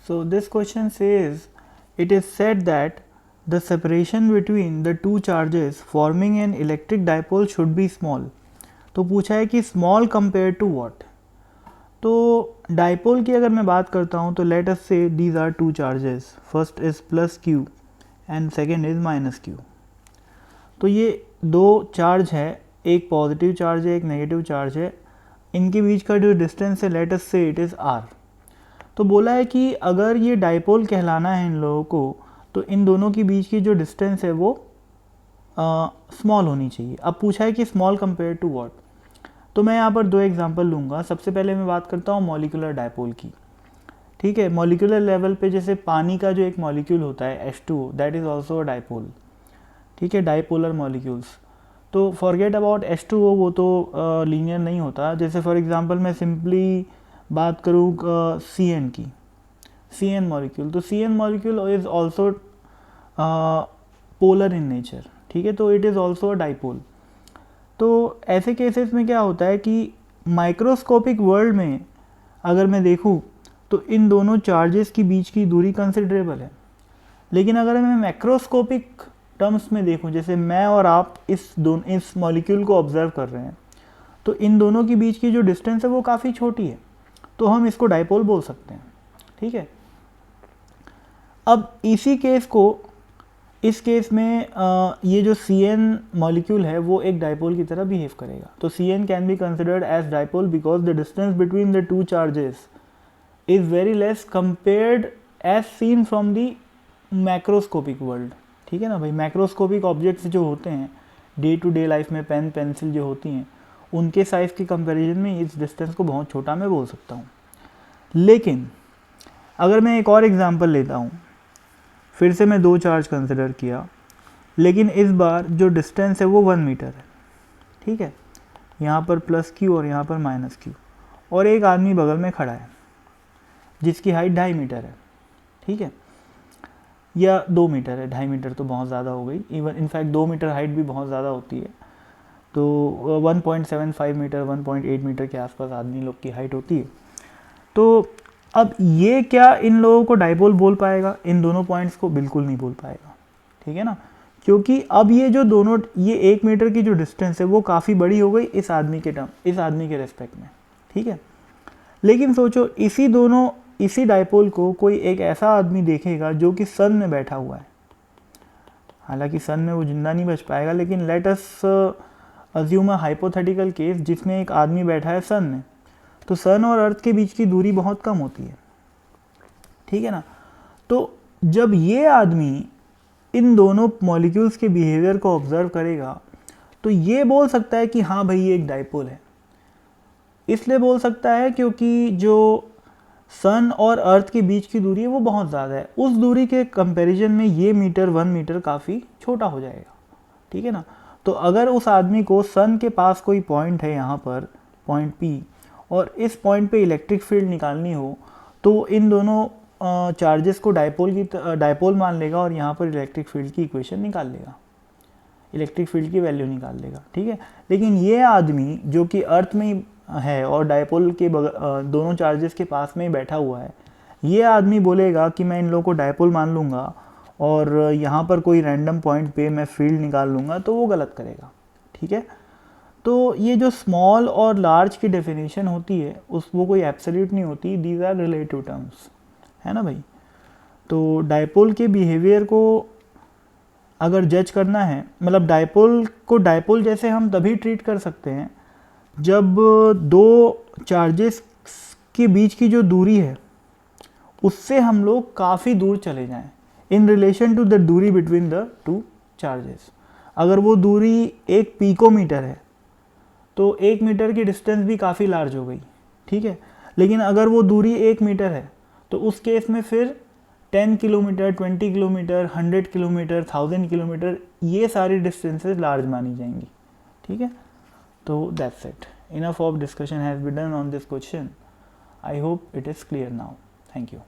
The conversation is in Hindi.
So this question says, it is said that the separation between the two charges forming an electric dipole should be small. तो पूछा है कि small compared to what. तो डाइपोल की अगर मैं बात करता हूँ तो let us see these are two charges, first is plus Q and second is minus Q. तो ये दो चार्ज है, एक पॉजिटिव चार्ज है एक नेगेटिव चार्ज है, इनके बीच का जो डिस्टेंस है लेट अस से इट इज़ आर. तो बोला है कि अगर ये डाइपोल कहलाना है इन लोगों को तो इन दोनों के बीच की जो डिस्टेंस है वो स्मॉल होनी चाहिए. अब पूछा है कि स्मॉल कंपेयर टू व्हाट. तो मैं यहाँ पर दो एग्जांपल लूँगा. सबसे पहले मैं बात करता हूँ मॉलिक्यूलर डाइपोल की. ठीक है, मॉलिक्यूलर लेवल पे जैसे पानी का जो एक मॉलिक्यूल होता है H2O, that is also a dipole. ठीक है, डाइपोलर मॉलिक्यूल्स. तो फॉरगेट अबाउट H2O, वो तो लीनियर नहीं होता. जैसे फॉर एग्जांपल मैं सिंपली बात करूँ CN की, CN मॉलिक्यूल. तो CN molecule is also polar in nature. ठीक है, तो it is also a dipole. तो ऐसे केसेस में क्या होता है कि माइक्रोस्कोपिक वर्ल्ड में अगर मैं देखूँ तो इन दोनों चार्जेस के बीच की दूरी कंसिडरेबल है. लेकिन अगर मैं मैक्रोस्कोपिक टर्म्स में देखूँ, जैसे मैं और आप इस मॉलिक्यूल को ऑब्जर्व कर रहे हैं, तो इन दोनों के बीच की जो डिस्टेंस है वो काफ़ी छोटी है, तो हम इसको डाइपोल बोल सकते हैं. ठीक है, अब इसी केस को, इस केस में ये जो CN मॉलिक्यूल है वो एक डाइपोल की तरह बिहेव करेगा. तो CN can be considered as dipole because the distance between the two charges is very less compared as seen from the macroscopic world. ठीक है ना भाई, मैक्रोस्कोपिक ऑब्जेक्ट्स जो होते हैं डे टू डे लाइफ में, पेन पेंसिल जो होती हैं, उनके साइज़ के कंपैरिजन में इस डिस्टेंस को बहुत छोटा मैं बोल सकता हूँ. लेकिन अगर मैं एक और एग्जांपल लेता हूँ, फिर से मैं दो चार्ज कंसिडर किया, लेकिन इस बार जो डिस्टेंस है वो 1 मीटर है. ठीक है, यहाँ पर प्लस क्यू और यहाँ पर माइनस क्यू, और एक आदमी बगल में खड़ा है जिसकी हाइट 2.5 मीटर है. ठीक है, या 2 मीटर है, 2.5 मीटर तो बहुत ज़्यादा हो गई. इवन इनफैक्ट 2 मीटर हाइट भी बहुत ज़्यादा होती है. तो 1.75 मीटर 1.8 मीटर के आसपास आदमी लोग की हाइट होती है. तो अब ये क्या इन लोगों को डाइपोल बोल पाएगा? इन दोनों पॉइंट्स को बिल्कुल नहीं बोल पाएगा. ठीक है ना, क्योंकि अब ये जो दोनों, ये 1 मीटर की जो डिस्टेंस है वो काफ़ी बड़ी हो गई इस आदमी के रेस्पेक्ट में. ठीक है, लेकिन सोचो इसी डाइपोल को कोई एक ऐसा आदमी देखेगा जो कि सन में बैठा हुआ है. हालांकि सन में वो जिंदा नहीं बच पाएगा, लेकिन let us assume a hypothetical case जिसमें एक आदमी बैठा है सन में. तो सन और अर्थ के बीच की दूरी बहुत कम होती है. ठीक है ना, तो जब ये आदमी इन दोनों मॉलिक्यूल्स के बिहेवियर को ऑब्जर्व करेगा तो ये बोल सकता है कि हाँ भाई ये एक डाइपोल है. इसलिए बोल सकता है क्योंकि जो सन और अर्थ के बीच की दूरी है वो बहुत ज़्यादा है. उस दूरी के कंपैरिजन में ये 1 मीटर काफ़ी छोटा हो जाएगा. ठीक है ना, तो अगर उस आदमी को सन के पास कोई पॉइंट है, यहाँ पर पॉइंट P, और इस पॉइंट पे इलेक्ट्रिक फील्ड निकालनी हो तो इन दोनों चार्जेस को डाइपोल मान लेगा और यहाँ पर इलेक्ट्रिक फील्ड की इक्वेशन निकाल लेगा, इलेक्ट्रिक फील्ड की वैल्यू निकाल लेगा. ठीक है, लेकिन ये आदमी जो कि अर्थ में है और डाइपोल के दोनों चार्जेस के पास में ही बैठा हुआ है, ये आदमी बोलेगा कि मैं इन लोगों को डाइपोल मान लूँगा और यहाँ पर कोई रैंडम पॉइंट पे मैं फील्ड निकाल लूँगा, तो वो गलत करेगा. ठीक है, तो ये जो स्मॉल और लार्ज की डेफिनेशन होती है वो कोई एब्सोल्यूट नहीं होती. दीज आर रिलेटिव टर्म्स, है ना भाई. तो डाइपोल के बिहेवियर को अगर जज करना है, मतलब डाइपोल को डाइपोल जैसे हम तभी ट्रीट कर सकते हैं जब दो चार्जेस के बीच की जो दूरी है उससे हम लोग काफ़ी दूर चले जाएं इन रिलेशन टू द दूरी बिटवीन द टू चार्जेस. अगर वो दूरी 1 पिकोमीटर है तो 1 मीटर की डिस्टेंस भी काफ़ी लार्ज हो गई. ठीक है, लेकिन अगर वो दूरी 1 मीटर है तो उस केस में फिर 10 किलोमीटर 20 किलोमीटर 100 किलोमीटर 1000 किलोमीटर ये सारी डिस्टेंसेस लार्ज मानी जाएंगी. ठीक है, तो that's it. Enough of discussion has been done on this question. I hope it is clear now. Thank you.